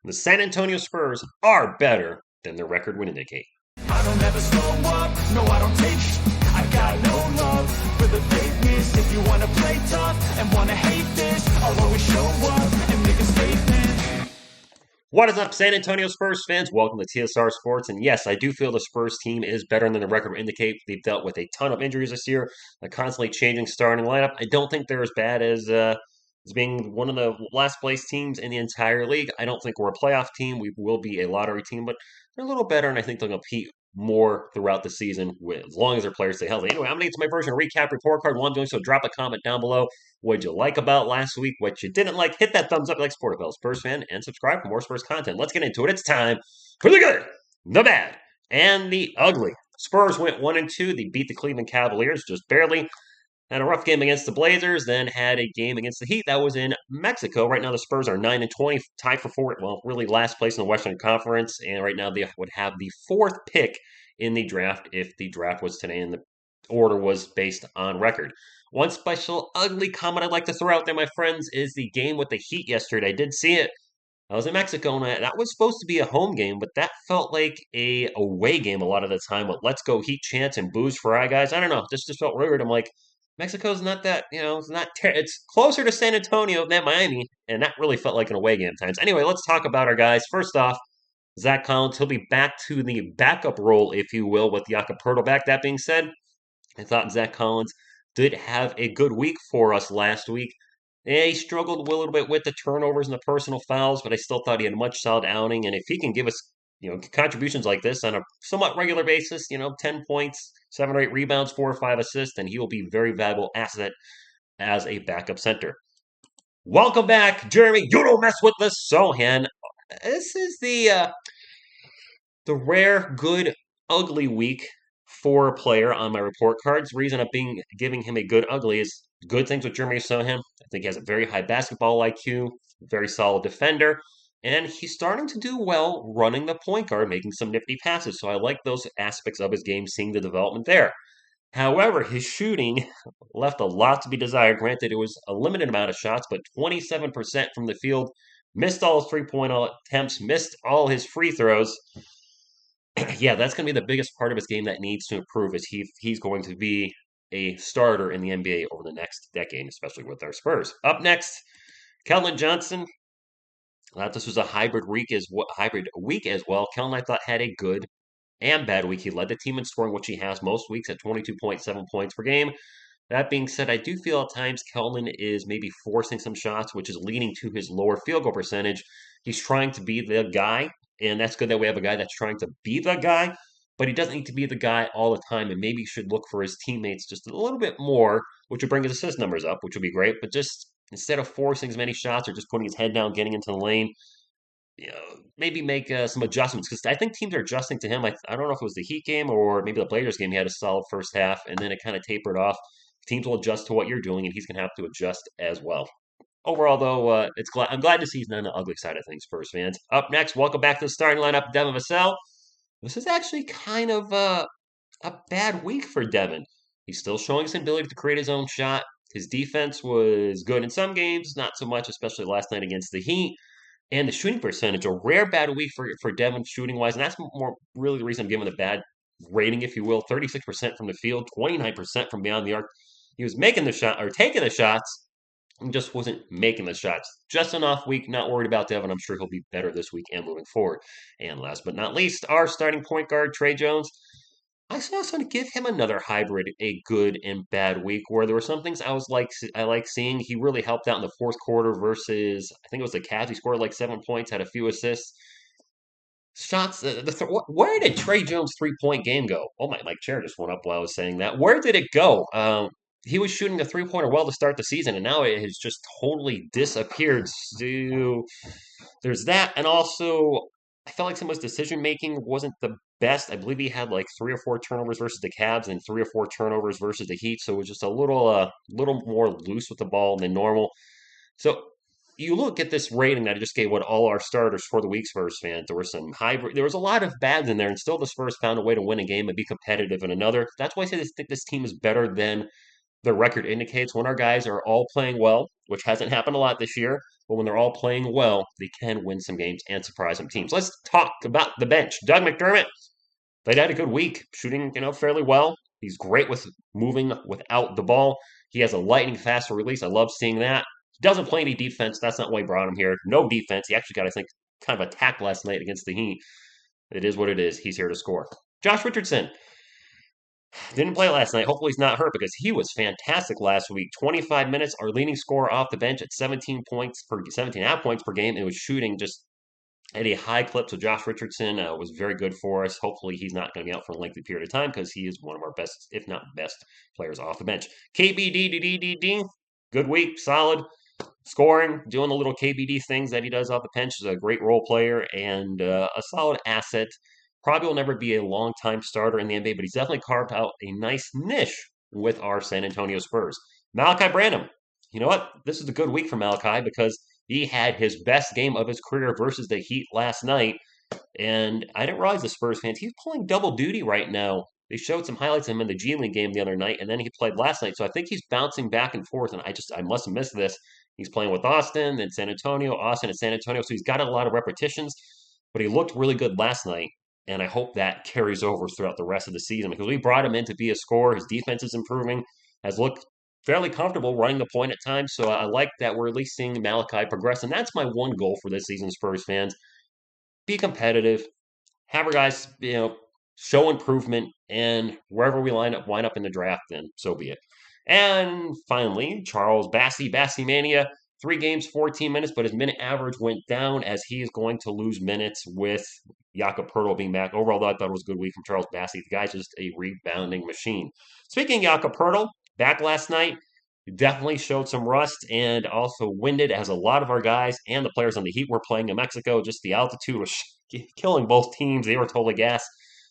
The San Antonio Spurs are better than their record would indicate. I don't ever slow up, no I don't take I got no love for the fakeness. If you wanna play tough and wanna hate this, I'll always show up and make a statement. What is up, San Antonio Spurs fans? Welcome to TSR Sports. And yes, I do feel the Spurs team is better than the record would indicate. They've dealt with a ton of injuries this year, a constantly changing starting lineup. I don't think they're as bad as being one of the last place teams in the entire league. I don't think we're a playoff team. We will be a lottery team, but they're a little better, and I think they'll compete more throughout the season as long as their players stay healthy. Anyway, I'm going to get to my version of recap report card while I'm doing so. Drop a comment down below. What'd you like about last week? What you didn't like? Hit that thumbs up like Sport of Spurs fan and subscribe for more Spurs content. Let's get into it. It's time for the good, the bad, and the ugly. Spurs went 1-2. They beat the Cleveland Cavaliers just barely. Had a rough game against the Blazers, then had a game against the Heat that was in Mexico. Right now, the Spurs are 9-20, tied for fourth. Well, really last place in the Western Conference, and right now they would have the fourth pick in the draft if the draft was today and the order was based on record. One special ugly comment I'd like to throw out there, my friends, is the game with the Heat yesterday. I did see it. I was in Mexico, and that was supposed to be a home game, but that felt like a away game a lot of the time with "Let's Go Heat" chants and boos for our guys. I don't know, this just felt weird. I'm like, Mexico's not that, it's not. It's closer to San Antonio than Miami, and that really felt like an away game at times. Anyway, let's talk about our guys. First off, Zach Collins. He'll be back to the backup role, if you will, with Jakob Poeltl back. That being said, I thought Zach Collins did have a good week for us last week. Yeah, he struggled a little bit with the turnovers and the personal fouls, but I still thought he had a much solid outing. And if he can give us, contributions like this on a somewhat regular basis, 10 points, 7 or 8 rebounds, 4 or 5 assists, then he will be a very valuable asset as a backup center. Welcome back, Jeremy. You don't mess with the Sohan. This is the rare good ugly week for a player on my report cards. Reason of being giving him a good ugly is good things with Jeremy Sohan. I think he has a very high basketball IQ, very solid defender, and he's starting to do well running the point guard, making some nifty passes. So I like those aspects of his game, seeing the development there. However, his shooting left a lot to be desired. Granted, it was a limited amount of shots, but 27% from the field, missed all his three-point attempts, missed all his free throws. Yeah, that's going to be the biggest part of his game that needs to improve. Is he's going to be a starter in the NBA over the next decade, especially with our Spurs. Up next, Keldon Johnson. I thought this was a hybrid week as well. Keldon, I thought, had a good and bad week. He led the team in scoring, which he has most weeks at 22.7 points per game. That being said, I do feel at times Keldon is maybe forcing some shots, which is leading to his lower field goal percentage. He's trying to be the guy, and that's good that we have a guy that's trying to be the guy, but he doesn't need to be the guy all the time, and maybe he should look for his teammates just a little bit more, which would bring his assist numbers up, which would be great, but just instead of forcing as many shots or just putting his head down, getting into the lane, maybe make some adjustments because I think teams are adjusting to him. I don't know if it was the Heat game or maybe the Blazers game. He had a solid first half, and then it kind of tapered off. Teams will adjust to what you're doing, and he's going to have to adjust as well. Overall, though, I'm glad to see he's not on the ugly side of things, Spurs fans. Up next, welcome back to the starting lineup, Devin Vassell. This is actually kind of a bad week for Devin. He's still showing his ability to create his own shot. His defense was good in some games, not so much, especially last night against the Heat. And the shooting percentage, a rare bad week for Devin shooting wise, and that's more really the reason I'm giving the bad rating, if you will. 36% from the field, 29% from beyond the arc. He was making the shot or taking the shots, and just wasn't making the shots. Just an off week, not worried about Devin. I'm sure he'll be better this week and moving forward. And last but not least, our starting point guard, Trey Jones. I saw someone give him another hybrid, a good and bad week, where there were some things I like seeing. He really helped out in the fourth quarter versus I think it was the Cavs. He scored like 7 points, had a few assists. Shots. Where did Trey Jones' 3-point game go? Oh my chair just went up while I was saying that. Where did it go? He was shooting a 3-pointer well to start the season, and now it has just totally disappeared. So there's that, and also I felt like some of his decision making wasn't the best. I believe he had like 3 or 4 turnovers versus the Cavs and 3 or 4 turnovers versus the Heat, so it was just a little more loose with the ball than normal. So you look at this rating that I just gave what all our starters for the week Spurs fans. There was a lot of bads in there, and still the Spurs found a way to win a game and be competitive in another. That's why I think this team is better than the record indicates. When our guys are all playing well, which hasn't happened a lot this year, but when they're all playing well, they can win some games and surprise some teams. Let's talk about the bench. Doug McDermott, they had a good week, shooting fairly well. He's great with moving without the ball. He has a lightning fast release. I love seeing that. He doesn't play any defense. That's not why he brought him here. No defense. He actually got, I think, kind of attacked last night against the Heat. It is what it is. He's here to score. Josh Richardson didn't play last night. Hopefully he's not hurt because he was fantastic last week. 25 minutes, our leading scorer off the bench at 17.5 points per game. It was shooting just at a high clip. So Josh Richardson was very good for us. Hopefully he's not going to be out for a lengthy period of time because he is one of our best, if not best, players off the bench. KBD, good week, solid. Scoring, doing the little KBD things that he does off the bench is a great role player and a solid asset. Probably will never be a long-time starter in the NBA, but he's definitely carved out a nice niche with our San Antonio Spurs. Malachi Branham, you know what? This is a good week for Malachi because he had his best game of his career versus the Heat last night. And I didn't realize the Spurs fans, he's pulling double duty right now. They showed some highlights of him in the G League game the other night, and then he played last night. So I think he's bouncing back and forth, and I must have missed this. He's playing with Austin, then San Antonio, Austin, and San Antonio. So he's got a lot of repetitions, but he looked really good last night. And I hope that carries over throughout the rest of the season because we brought him in to be a scorer. His defense is improving, has looked fairly comfortable running the point at times. So I like that we're at least seeing Malachi progress. And that's my one goal for this season, Spurs fans. Be competitive, have our guys, show improvement, and wherever we wind up in the draft, then so be it. And finally, Charles Bassey Mania, 3 games, 14 minutes, but his minute average went down as he is going to lose minutes with Jakob Poeltl being back. Overall, though, I thought it was a good week from Charles Bassey. The guy's just a rebounding machine. Speaking of Jakob Poeltl, back last night, definitely showed some rust and also winded as a lot of our guys and the players on the Heat were playing in Mexico. Just the altitude was killing both teams. They were totally gassed.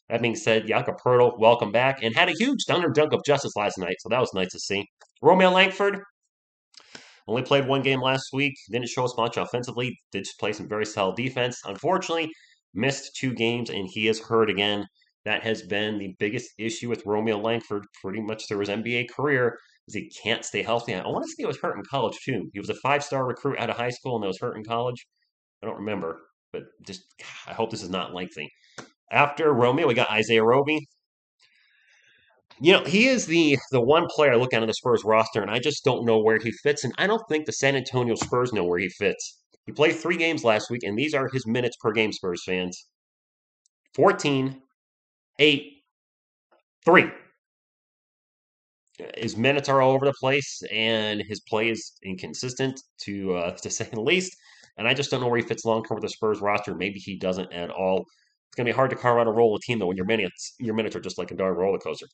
That being said, Jakob Poeltl, welcome back, and had a huge thunder dunk of justice last night, so that was nice to see. Romeo Langford only played 1 game last week, didn't show us much offensively, did play some very solid defense. Unfortunately, missed 2 games, and he is hurt again. That has been the biggest issue with Romeo Langford pretty much through his NBA career, is he can't stay healthy. I want to say he was hurt in college, too. He was a 5-star recruit out of high school and was hurt in college. I don't remember, but just I hope this is not lengthy. After Romeo, we got Isaiah Roby. He is the one player I look at on the Spurs roster, and I just don't know where he fits. And I don't think the San Antonio Spurs know where he fits. He played 3 games last week, and these are his minutes per game, Spurs fans: 14, 8, 3. His minutes are all over the place, and his play is inconsistent to say the least. And I just don't know where he fits long term with the Spurs roster. Maybe he doesn't at all. It's going to be hard to carve out a role with a team though when your minutes are just like a darn roller coaster.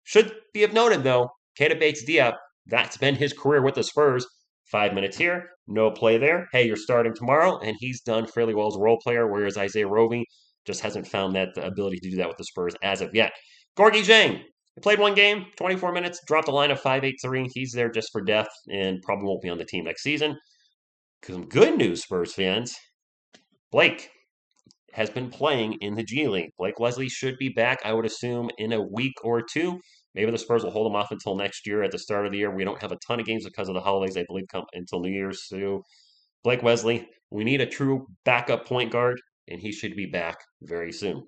Should be of noted, though, Keita Bates-Diop, that's been his career with the Spurs. 5 minutes here, no play there. Hey, you're starting tomorrow, and he's done fairly well as a role player, whereas Isaiah Roby just hasn't found that ability to do that with the Spurs as of yet. Gorgie Zhang, he played 1 game, 24 minutes, dropped a line of 5.83. He's there just for depth and probably won't be on the team next season. Some good news, Spurs fans. Blake has been playing in the G League. Blake Wesley should be back, I would assume, in a week or two. Maybe the Spurs will hold him off until next year at the start of the year. We don't have a ton of games because of the holidays, I believe, come until New Year's. So, Blake Wesley, we need a true backup point guard, and he should be back very soon.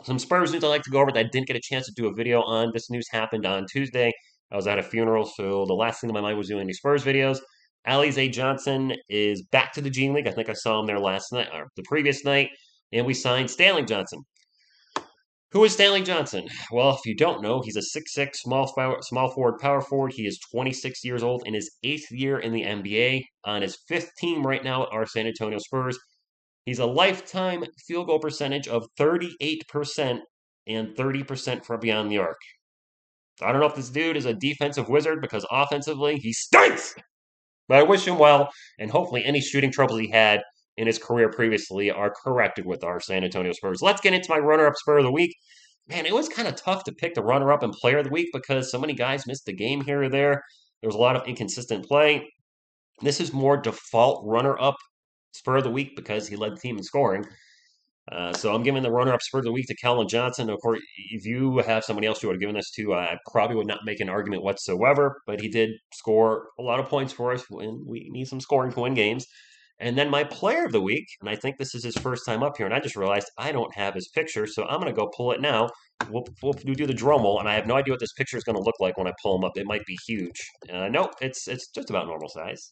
Some Spurs news I'd like to go over that I didn't get a chance to do a video on. This news happened on Tuesday. I was at a funeral, so the last thing in my mind was doing these Spurs videos. Alize Johnson is back to the G League. I think I saw him there last night, or the previous night, and we signed Stanley Johnson. Who is Stanley Johnson? Well, if you don't know, he's a 6'6", small forward, power forward. He is 26 years old in his 8th year in the NBA, on his 5th team right now at our San Antonio Spurs. He's a lifetime field goal percentage of 38% and 30% from beyond the arc. I don't know if this dude is a defensive wizard because offensively he stinks, but I wish him well, and hopefully any shooting troubles he had in his career previously are corrected with our San Antonio Spurs. Let's get into my runner-up Spur of the week. Man, it was kind of tough to pick the runner-up and player of the week because so many guys missed the game here or there. There was a lot of inconsistent play. This is more default runner-up Spur of the week because he led the team in scoring. So I'm giving the runner-up Spurs of the week to Kellen Johnson. Of course, if you have somebody else you would have given this to, I probably would not make an argument whatsoever. But he did score a lot of points for us, and we need some scoring to win games. And then my player of the week, and I think this is his first time up here, and I just realized I don't have his picture, so I'm going to go pull it now. We'll do the drum roll, and I have no idea what this picture is going to look like when I pull him up. It might be huge. Nope, it's just about normal size.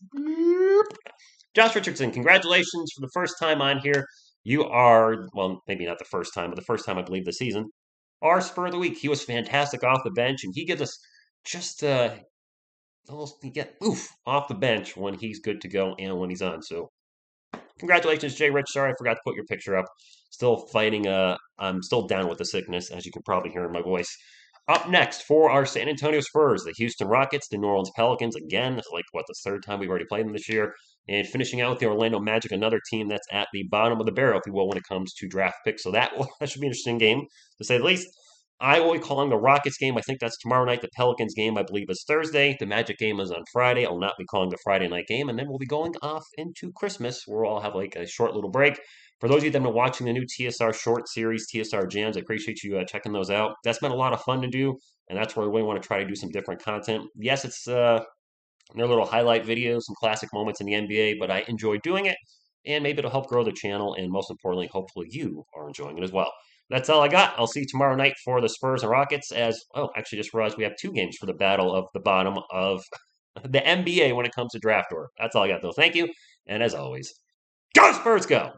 Josh Richardson, congratulations for the first time on here. You are, well, maybe not the first time, but the first time I believe the season. Our Spur of the Week. He was fantastic off the bench, and he gives us just almost you get off the bench when he's good to go and when he's on. So congratulations, Jay Rich. Sorry I forgot to put your picture up. Still fighting. I'm still down with the sickness, as you can probably hear in my voice. Up next for our San Antonio Spurs, the Houston Rockets, the New Orleans Pelicans. Again, it's like what the third time we've already played them this year. And finishing out with the Orlando Magic, another team that's at the bottom of the barrel, if you will, when it comes to draft picks. So that should be an interesting game to say the least. I will be calling the Rockets game. I think that's tomorrow night. The Pelicans game, I believe, is Thursday. The Magic game is on Friday. I'll not be calling the Friday night game. And then we'll be going off into Christmas, where we'll all have like a short little break. For those of you that have been watching the new TSR short series, TSR Jams, I appreciate you checking those out. That's been a lot of fun to do, and that's where we really want to try to do some different content. Yes, it's their little highlight videos, some classic moments in the NBA, but I enjoy doing it, and maybe it'll help grow the channel, and most importantly, hopefully you are enjoying it as well. That's all I got. I'll see you tomorrow night for the Spurs and Rockets. Actually, just realized we have two games for the battle of the bottom of the NBA when it comes to draft order. That's all I got, though. Thank you, and as always, go Spurs, go!